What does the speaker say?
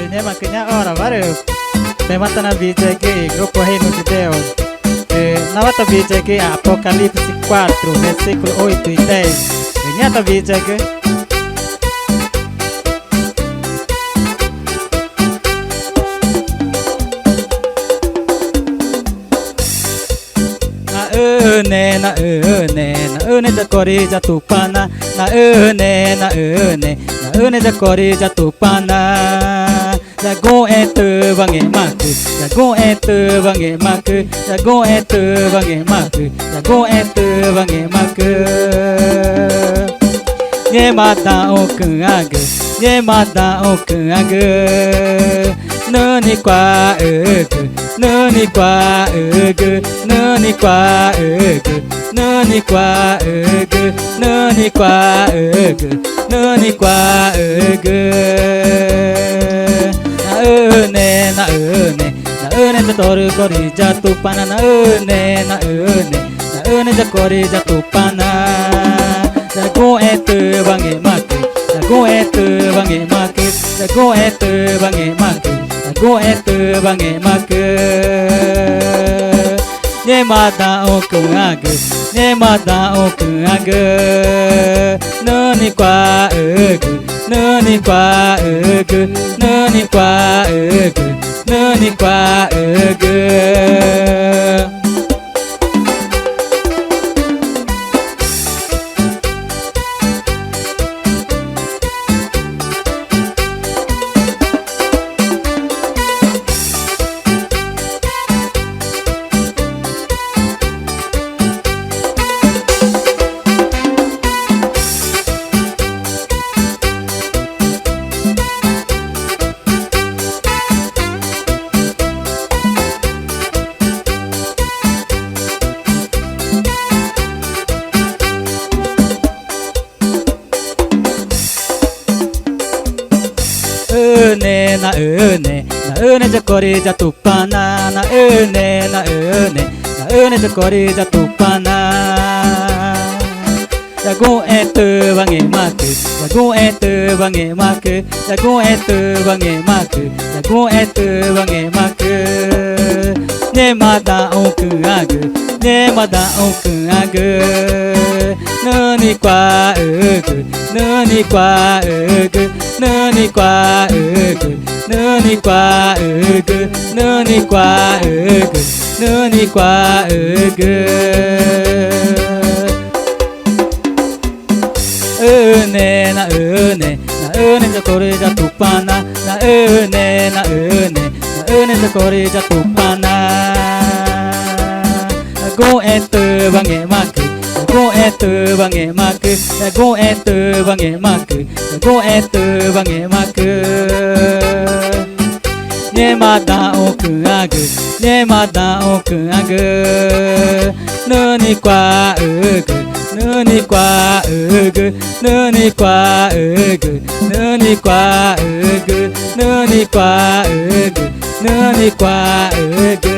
Sebenarnya makanya orang baru Temata na vídeo aqui, grupo Reino de Deus. Na outra vídeo aqui, Apocalipse 4, versículo 8 e 10. Em outra vídeo aqui. Na une ja kori ja tupana. Na une ja kori ja tupana. Jago etu bange maku, jago etu bange maku, jago etu bange maku, jago etu bange maku. Nyemada okuagu, nyemada okuagu. Nani kwa ugu, nani kwa ugu, nani kwa ugu, nani kwa ugu, nani kwa ugu, nani kwa ugu. Na une ja toru kori ja tupana. Na une ja kori ja tupana. Jago etu bange maku, jago etu bange maku, jago etu bange maku, jago etu bange maku. Nyemada okuagu, nyemada okuagu. Nani kwa ugu, nani kwa ugu, nani kwa ugu, nani kwa ugu. Na une ja kori ja tupana. Na une ja kori ja tupana. Jago etu bange maku, jago etu bange maku, jago etu bange maku, jago etu bange maku. Nyemada okuagu, nyemada okuagu. Nani kwa ugu, nani kwa ugu, nani kwa ugu, nani kwa ugu, nani kwa ugu, nani kwa ugu. Na une ja kori ja tupana. Na une ja kori ja tupana. Jago etu bange maku, jago etu bange maku, jago etu bange maku, jago etu bange maku. Nyemada okuagu, nyemada okuagu. Nani kwa ugu, nani kwa ugu, nani kwa ugu, nani kwa ugu, nani kwa ugu, nani kwa ugu.